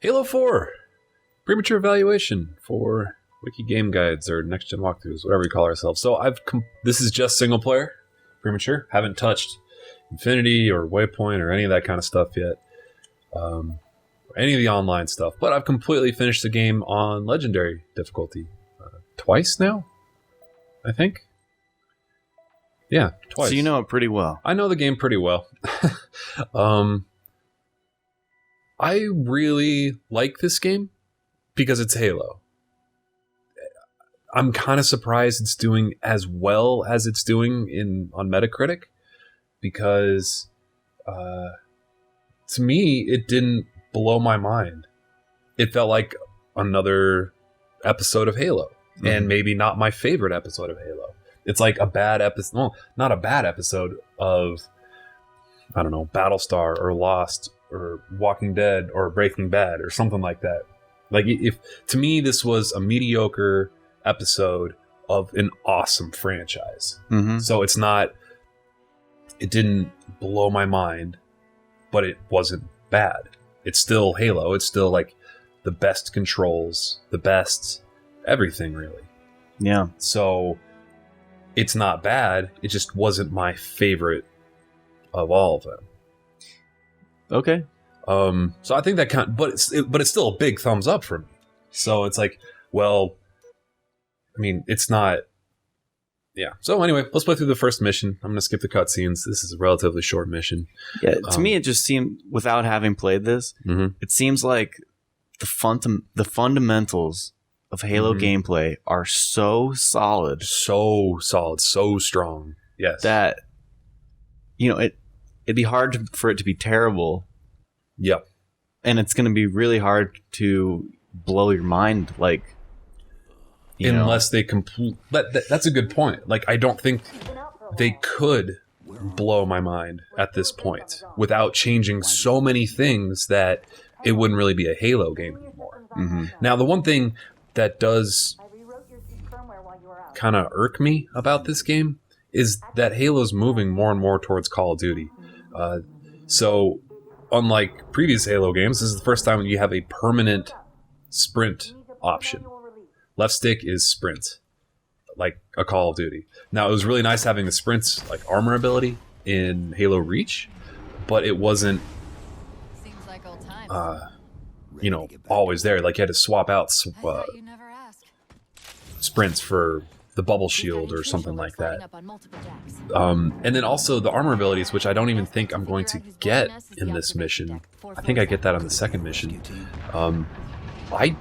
Halo 4 Premature evaluation for WikiGameGuides or Next Gen walkthroughs, whatever we call ourselves. So this is just single player Premature. Haven't touched Infinity or Waypoint or any of that kind of stuff yet. Any of the online stuff, but I've completely finished the game on Legendary difficulty twice now, I think. Yeah, twice. So you know it pretty well. I know the game pretty well. I really like this game because it's Halo. I'm kind of surprised it's doing as well as it's doing on Metacritic because to me, it didn't blow my mind. It felt like another episode of Halo, and maybe not my favorite episode of Halo. It's like a bad episode, well, not a bad episode of, I don't know, Battlestar or Lost or Walking Dead or Breaking Bad or something like that. Like, if to me, this was a mediocre episode of an awesome franchise. So it didn't blow my mind, but it wasn't bad. It's still Halo. It's still like the best controls, the best everything, really. Yeah. So it's not bad. It just wasn't my favorite of all of them. Okay. So I think that but it's still a big thumbs up for me. So it's like, well, I mean, it's not. Yeah. So anyway, let's play through the first mission. I'm gonna skip the cutscenes. This is a relatively short mission. Yeah. To me, it just seemed, without having played this, it seems like the fundamentals of Halo gameplay are so solid, so strong. Yes. That it'd be hard for it to be terrible. Yep. And it's going to be really hard to blow your mind, like. Unless they complete. That's a good point. Like, I don't think they could blow my mind at this point without changing so many things that it wouldn't really be a Halo game anymore. Now, the one thing that does kind of irk me about this game is that Halo's moving more and more towards Call of Duty. So, unlike previous Halo games, this is the first time you have a permanent sprint option. Left stick is sprint, like a Call of Duty. Now, it was really nice having the sprint's like armor ability in Halo Reach, but it wasn't, always there. Like, you had to swap out sprints for the bubble shield or something like that. And then also the armor abilities, which I don't even think I'm going to get in this mission. I think I get that on the second mission. I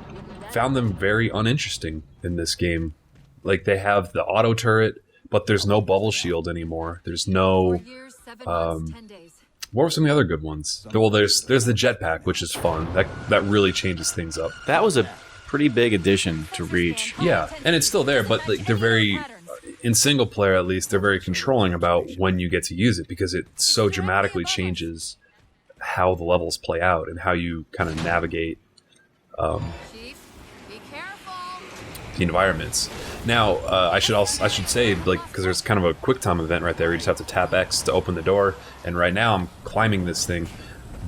found them very uninteresting in this game. Like, they have the auto turret, but there's no bubble shield anymore. There's no what were some of the other good ones? Well, there's the jetpack, which is fun. That really changes things up. That was a pretty big addition to Reach. Yeah, and it's still there, but like, they're very, in single player at least, they're very controlling about when you get to use it, because it so dramatically changes how the levels play out and how you kind of navigate the environments. Now, I should say, like, because there's kind of a quick time event right there. You just have to tap X to open the door, and right now I'm climbing this thing.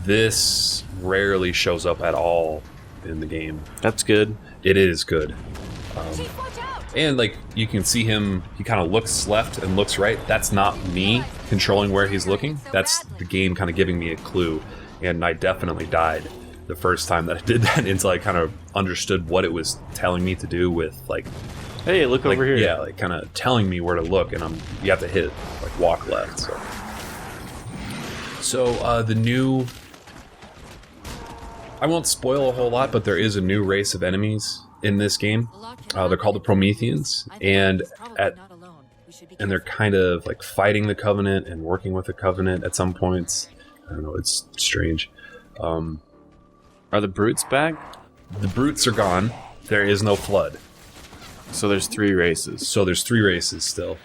This rarely shows up at all in the game. That's good. It is good. And like, you can see him, he kind of looks left and looks right. That's not me controlling where he's looking. That's the game kind of giving me a clue. And I definitely died the first time that I did that until I kind of understood what it was telling me to do with, like, hey, look over here. Yeah, like kind of telling me where to look, and you have to hit, like, walk left. So the new, I won't spoil a whole lot, but there is a new race of enemies in this game. They're called the Prometheans, and they're kind of like fighting the Covenant and working with the Covenant at some points. I don't know, it's strange. Are the brutes back? The brutes are gone. There is no flood. So there's three races. Still.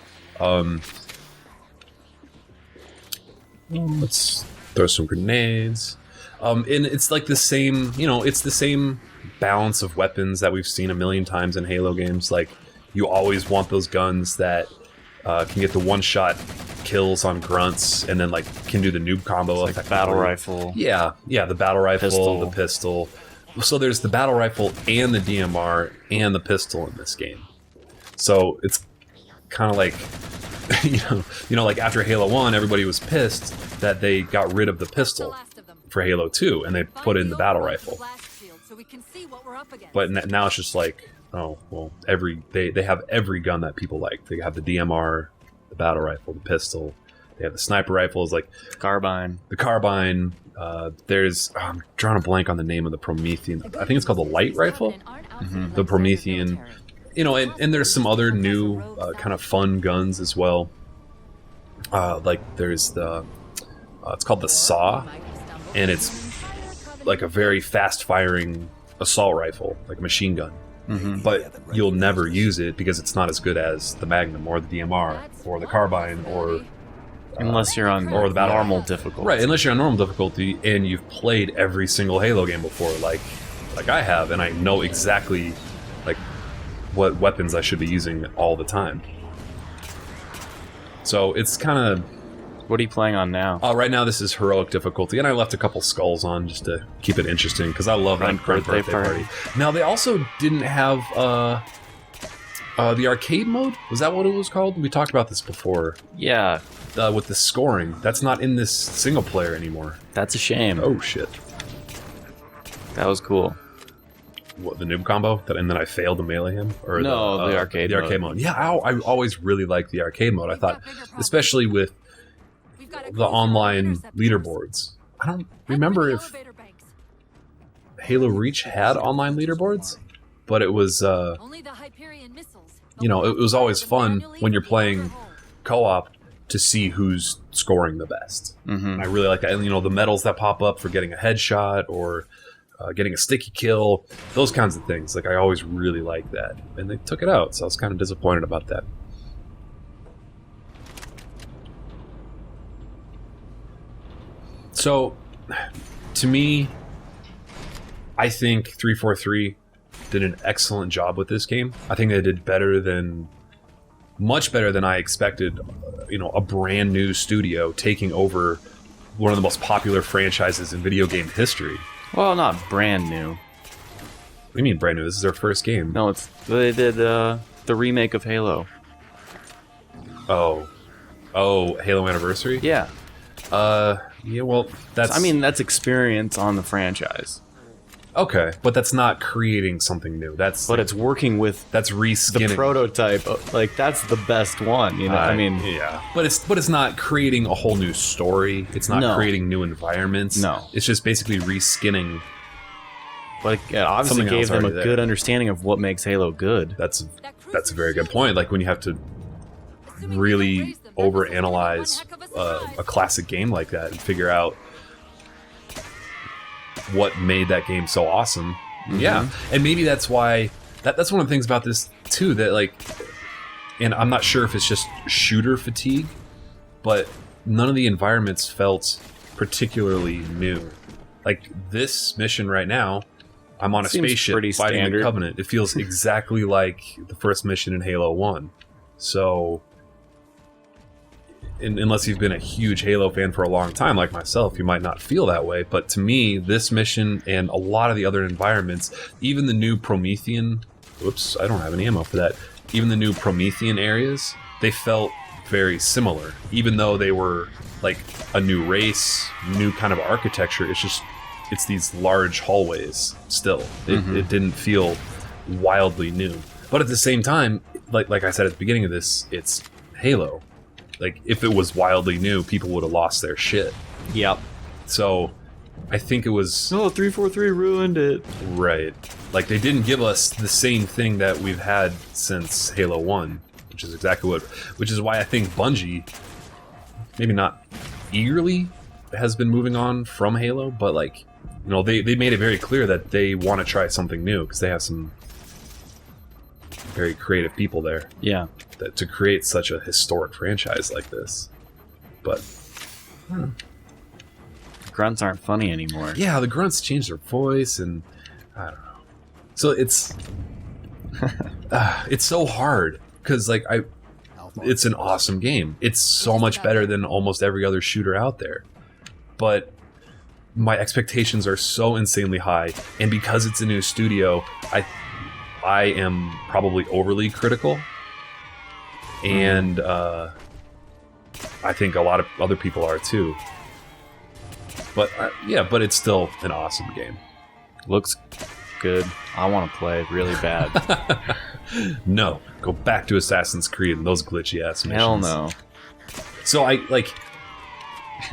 Let's throw some grenades. And it's like the same, it's the same balance of weapons that we've seen a million times in Halo games. Like, you always want those guns that can get the one-shot kills on grunts, and then, like, can do the noob combo. Like battle rifle. Yeah, the battle rifle, the pistol. So there's the battle rifle and the DMR and the pistol in this game. So it's kind of like, like after Halo 1, everybody was pissed that they got rid of the pistol for Halo 2 and they put in the battle rifle. But now it's just like, oh, well, they have every gun that people like. They have the DMR, the battle rifle, the pistol. They have the sniper rifles, like carbine. The carbine. There's I'm drawing a blank on the name of the Promethean. I think it's called the light rifle. The Promethean. And there's some other new kind of fun guns as well. Like there's it's called the Saw, and it's like a very fast-firing assault rifle, like a machine gun. But you'll never use it because it's not as good as the Magnum or the DMR or the carbine or unless you're on or the normal difficulty. Right, unless you're on normal difficulty and you've played every single Halo game before, like I have, and I know exactly like what weapons I should be using all the time. So it's kind of... What are you playing on now? Right now this is heroic difficulty, and I left a couple skulls on just to keep it interesting, because I love that birthday party. Now, they also didn't have the arcade mode? Was that what it was called? We talked about this before. Yeah. With the scoring. That's not in this single player anymore. That's a shame. Oh, shit. That was cool. What, the noob combo? And then I failed to melee him? Or no, the arcade mode. The arcade mode. Yeah, I always really liked the arcade mode. I thought, especially with the online leaderboards. I don't remember if Halo Reach had online leaderboards, but it was, it was always fun when you're playing co-op to see who's scoring the best. I really like that. And, the medals that pop up for getting a headshot or getting a sticky kill, those kinds of things. Like, I always really liked that. And they took it out, so I was kind of disappointed about that. So, to me, I think 343 did an excellent job with this game. I think they did much better than I expected. A brand new studio taking over one of the most popular franchises in video game history. Well, not brand new. What do you mean brand new? This is their first game. No, they did the remake of Halo. Oh, Halo Anniversary? Yeah. Yeah, well, that's experience on the franchise. Okay, but that's not creating something new. But it's working with reskinning the prototype. Like, that's the best one, yeah. But it's not creating a whole new story. It's not creating new environments. No. It's just basically reskinning. But it obviously gave them a good understanding of what makes Halo good. That's a very good point. Like, when you have to really overanalyze a classic game like that and figure out what made that game so awesome. Yeah, and maybe that's why that's one of the things about this too, that like, and I'm not sure if it's just shooter fatigue, but none of the environments felt particularly new. Like, this mission right now, I'm on a spaceship fighting the Covenant. It feels exactly like the first mission in Halo 1. So unless you've been a huge Halo fan for a long time like myself, you might not feel that way. But to me, this mission and a lot of the other environments, even the new Promethean... Whoops, I don't have any ammo for that. Even the new Promethean areas, they felt very similar. Even though they were like a new race, new kind of architecture, it's these large hallways still. It didn't feel wildly new. But at the same time, like I said at the beginning of this, it's Halo. Like, if it was wildly new, people would have lost their shit. Yep. So, I think it was... Oh, 343 ruined it. Right. Like, they didn't give us the same thing that we've had since Halo 1, which is why I think Bungie, maybe not eagerly, has been moving on from Halo, but, like, they made it very clear that they want to try something new, because they have some very creative people there. Yeah. To create such a historic franchise like this. But grunts aren't funny anymore. Yeah, the grunts changed their voice, and I don't know. So it's so hard, because like it's an awesome game. It's so much better than almost every other shooter out there. But my expectations are so insanely high, and because it's a new studio, I am probably overly critical, and I think a lot of other people are too. But but it's still an awesome game. Looks good. I want to play really bad. No, go back to Assassin's Creed and those glitchy ass missions. Hell no. So I like.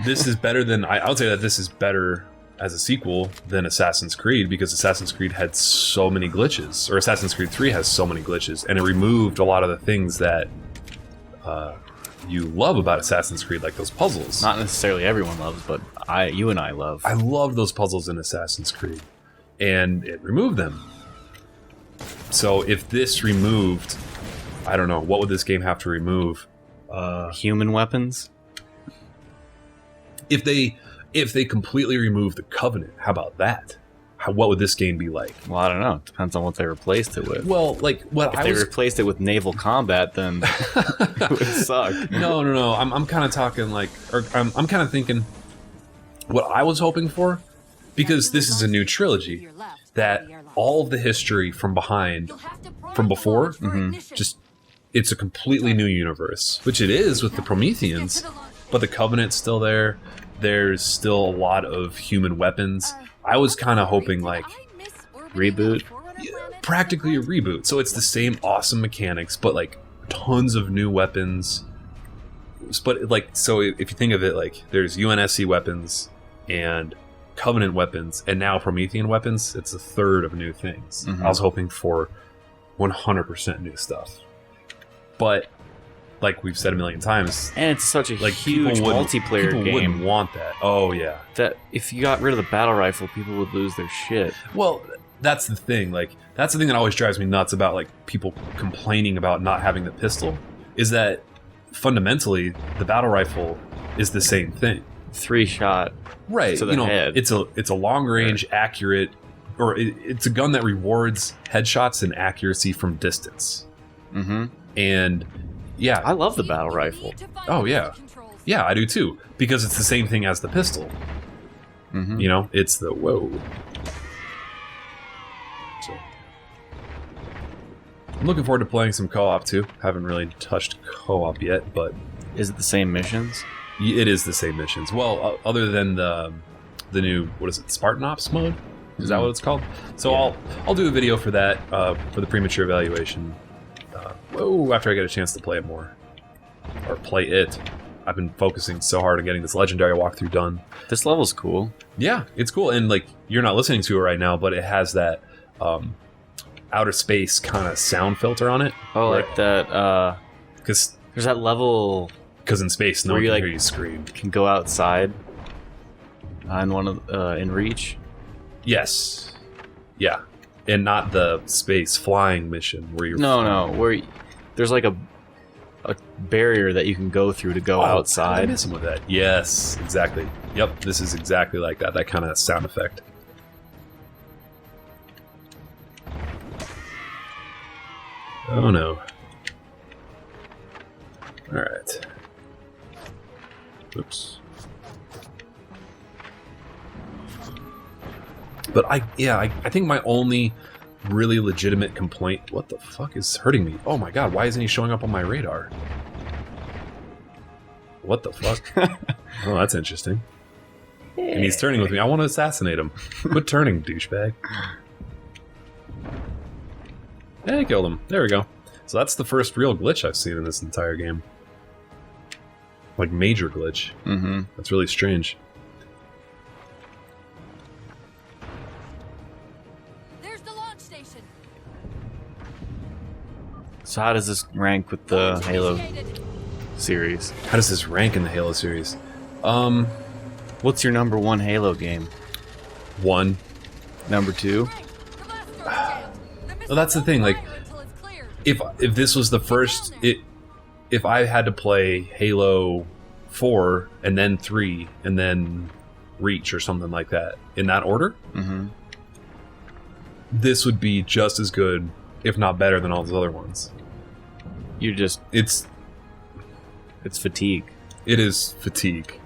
This is better than I would say that this is better as a sequel than Assassin's Creed, because Assassin's Creed had so many glitches, or Assassin's Creed 3 has so many glitches, and it removed a lot of the things that you love about Assassin's Creed, like those puzzles. Not necessarily everyone loves, but you and I love. I love those puzzles in Assassin's Creed, and it removed them. So if this removed, I don't know, what would this game have to remove? Human weapons? If they completely remove the Covenant, how about that? What would this game be like? Well, I don't know. It depends on what they replaced it with. Well, like what if they replaced it with naval combat, then it would suck. No. I'm kind of talking like, or I'm kind of thinking what I was hoping for, because this is a new trilogy, that all of the history from before, just it's a completely new universe, which it is with the Prometheans, but the Covenant's still there. There's still a lot of human weapons. I was kind of hoping like reboot, practically a reboot. So it's the same awesome mechanics, but like tons of new weapons. But like, so if you think of it, like there's UNSC weapons and Covenant weapons, and now Promethean weapons. It's a third of new things. I was hoping for 100% new stuff, but like we've said a million times, and it's such a huge multiplayer game. People wouldn't want that. Oh yeah, that if you got rid of the battle rifle, people would lose their shit. Well, that's the thing. Like that's the thing that always drives me nuts about like people complaining about not having the pistol, is that fundamentally the battle rifle is the same thing. 3-shot, right? To the head. It's a long range, accurate, or it's a gun that rewards headshots and accuracy from distance. And yeah, I love the battle rifle. Oh yeah, I do too, because it's the same thing as the pistol. You know, it's the whoa. So I'm looking forward to playing some co-op too. Haven't really touched co-op yet, but is it the same missions? It is the same missions. Well, other than the new, what is it, Spartan Ops mode? Is that what it's called? So yeah. I'll do a video for that for the Premature evaluation. After I get a chance to play it more, or play it. I've been focusing so hard on getting this legendary walkthrough done. This level's cool. Yeah, it's cool, and like you're not listening to it right now, but it has that outer space kind of sound filter on it. Oh, like that. Because there's that level. Because in space, no one can hear you scream. Can go outside. In Reach. Yes. Yeah. And not the space flying mission where you're... No, where there's like a barrier that you can go through to go outside. I'm missing with that. Yes, exactly. Yep, this is exactly like that. That kind of sound effect. Oh no. Alright. Oops. But I think my only really legitimate complaint... What the fuck is hurting me? Oh my god, why isn't he showing up on my radar? What the fuck? Oh, that's interesting. And he's turning with me. I want to assassinate him. Quit turning, douchebag. Yeah, I killed him. There we go. So that's the first real glitch I've seen in this entire game. Like, major glitch. That's really strange. So how does this rank with the Halo series? How does this rank in the Halo series? What's your number one Halo game? 1. Number 2? Well, that's the thing. Like, if this was the first, if I had to play Halo 4 and then 3 and then Reach or something like that in that order, this would be just as good, if not better, than all those other ones. It's fatigue. It is fatigue.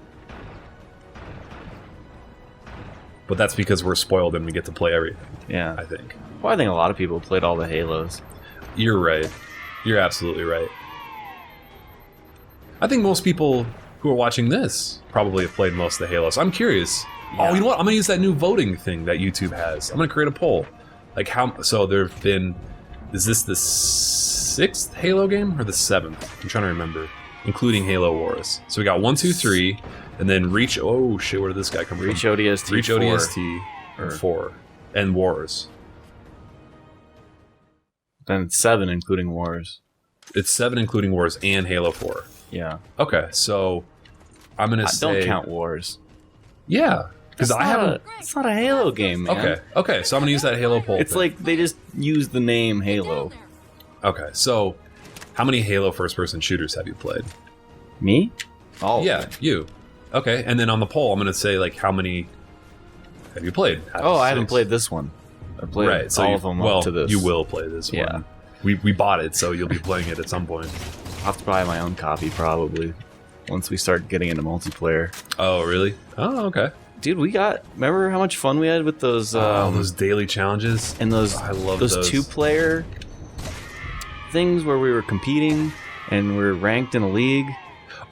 But that's because we're spoiled and we get to play everything. Yeah. I think. Well, I think a lot of people played all the Halos. You're right. You're absolutely right. I think most people who are watching this probably have played most of the Halos. I'm curious. Yeah. Oh, you know what? I'm gonna use that new voting thing that YouTube has. I'm gonna create a poll. Like how? So there've been. Is this the 6th Halo game or the 7th? I'm trying to remember, including Halo Wars. So we got 1, 2, 3, and then Reach. Oh shit! Where did this guy come Reach from? ODST. Reach 4. ODST or 4 and Wars. Then it's 7, including Wars. It's 7, including Wars and Halo 4. Yeah. Okay, so I'm gonna say don't count Wars. Yeah, because I haven't. It's not a Halo game, man. Okay, so I'm gonna use that Halo poll. It's like they just use the name Halo. Okay, so how many Halo first-person shooters have you played? Me? All. Yeah, you. Okay, and then on the poll, I'm gonna say like how many have you played? I haven't played this one. I played all of them up to this. You will play this one. We bought it, so you'll be playing it at some point. I'll have to buy my own copy probably once we start getting into multiplayer. Oh, really? Oh, okay. Dude, remember how much fun we had with those those daily challenges and those I love those 2-player things where we were competing and we were ranked in a league.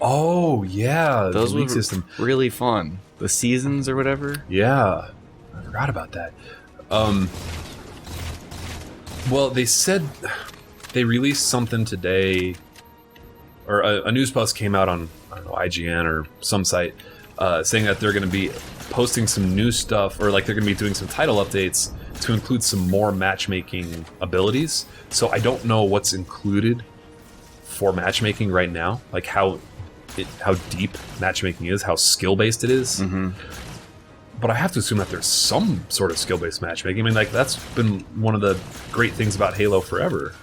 Oh, yeah. Those the league were system. really fun. The seasons or whatever. Yeah. I forgot about that. Well, they said they released something today, or a news post came out on, I don't know, IGN or some site, saying that they're going to be posting some new stuff, or like they're going to be doing some title updates to include some more matchmaking abilities. So I don't know what's included for matchmaking right now, like how deep matchmaking is, how skill-based it is. Mm-hmm. But I have to assume that there's some sort of skill-based matchmaking. I mean, like, that's been one of the great things about Halo forever.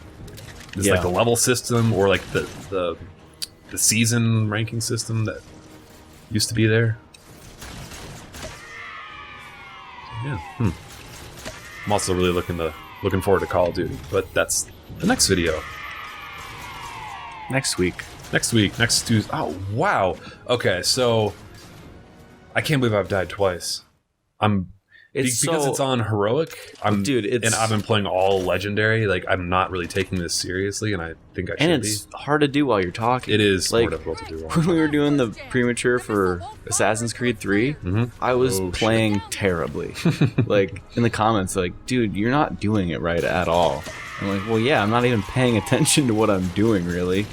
It's like the level system, or like the season ranking system that used to be there. Yeah. I'm also really looking forward to Call of Duty, but that's the next video. Next week. Next Tuesday. Oh, wow. Okay, so I can't believe I've died twice. Because it's on heroic. And I've been playing all legendary. Like, I'm not really taking this seriously, and I think I should be. And it's hard to do while you're talking. It is like, more difficult to do. When we were doing the Premature for Assassin's Creed 3, I was playing terribly. Like, in the comments, like, dude, you're not doing it right at all. I'm like, well, yeah, I'm not even paying attention to what I'm doing, really.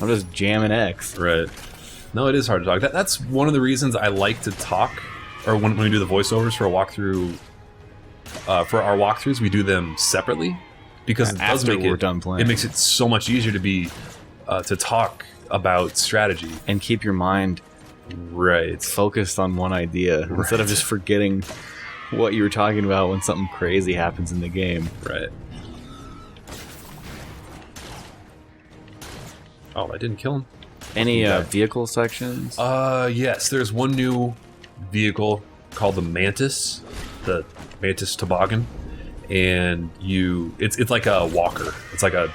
I'm just jamming X. Right. No, it is hard to talk. That's one of the reasons I like to talk, or when we do the voiceovers for a walkthrough. For our walkthroughs, we do them separately because it does make we're done playing. It makes it so much easier to be to talk about strategy and keep your mind focused on one idea instead of just forgetting what you were talking about when something crazy happens in the game. Right. Oh, I didn't kill him. Any vehicle sections? Yes. There's one new vehicle called the Mantis Toboggan, and it's like a walker. It's like a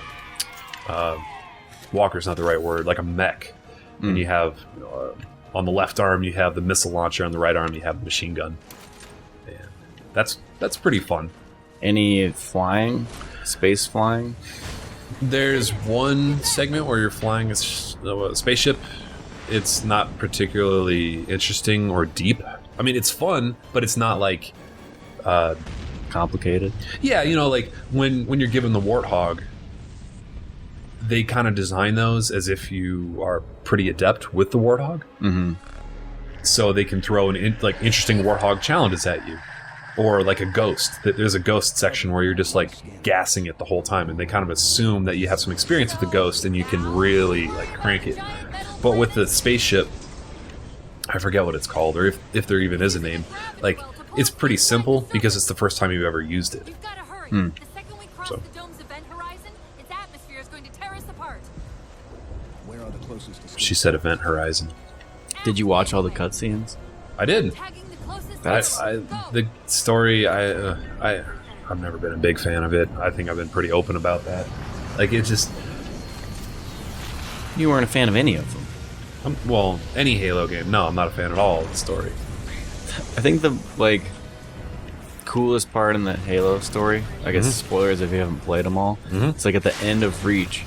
walker's not the right word, like a mech. And you have on the left arm you have the missile launcher, on the right arm you have the machine gun. And that's pretty fun. Any flying? Space flying? There's one segment where you're flying a spaceship. It's not particularly interesting or deep. I mean, it's fun, but it's not like complicated. Yeah, like when you're given the Warthog, they kind of design those as if you are pretty adept with the Warthog. Mm-hmm. So they can throw interesting Warthog challenges at you. Or like a ghost. There's a ghost section where you're just like gassing it the whole time, and they kind of assume that you have some experience with the ghost and you can really like crank it. But with the spaceship, I forget what it's called, or if there even is a name. Like, it's pretty simple because it's the first time you've ever used it. So. She said Event Horizon. Did you watch all the cutscenes? I did. The story, I've never been a big fan of it. I think I've been pretty open about that. Like, it just... You weren't a fan of any of them. Well, any Halo game. No, I'm not a fan at all of the story. I think coolest part in the Halo story, I guess spoilers if you haven't played them all, it's like at the end of Reach,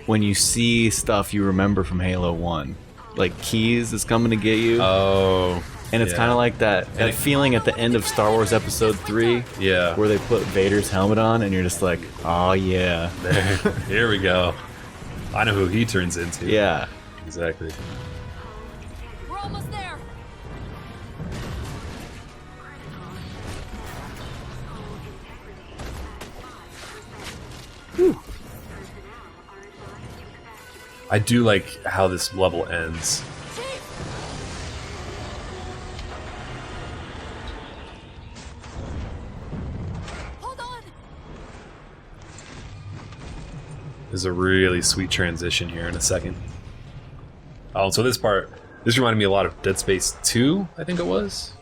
when you see stuff you remember from Halo 1. Like keys is coming to get you. Oh. And it's kind of like that feeling at the end of Star Wars Episode 3. Yeah. Where they put Vader's helmet on and you're just like, oh yeah. Here we go. I know who he turns into. Yeah. Exactly. We're almost there. Whew. I do like how this level ends. Hold on. There's a really sweet transition here in a second. Oh, so this reminded me a lot of Dead Space 2, I think it was.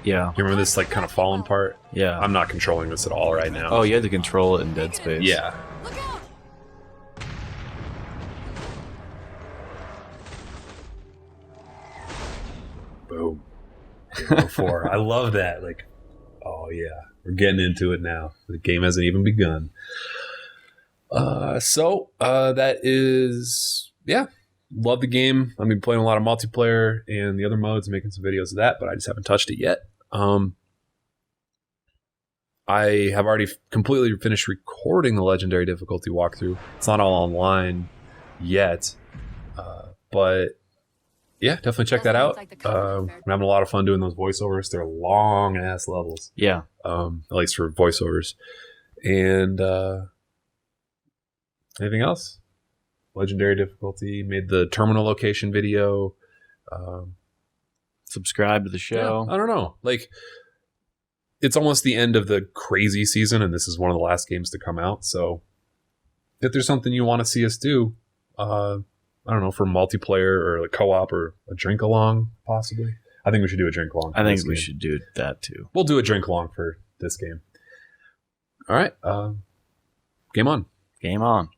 Yeah. You remember this like kind of fallen part? Yeah. I'm not controlling this at all right now. Oh, you had to control it in Dead Space. Yeah. Look out. Boom. Halo 4. I love that. Like, oh yeah, we're getting into it now. The game hasn't even begun. So that is, yeah. Love the game. I've been playing a lot of multiplayer and the other modes, making some videos of that, but I just haven't touched it yet. I have already completely finished recording the Legendary difficulty walkthrough. It's not all online yet, but yeah, definitely check that out. I'm having a lot of fun doing those voiceovers. They're long ass levels. Yeah. At least for voiceovers. And anything else? Legendary difficulty, made the terminal location video. Subscribe to the show. Yeah, I don't know. Like, it's almost the end of the crazy season, and this is one of the last games to come out. So, if there's something you want to see us do, I don't know, for multiplayer or like co-op or a drink along, possibly. I think we should do a drink along. I think we should do that too. We'll do a drink along for this game. All right. Game on. Game on.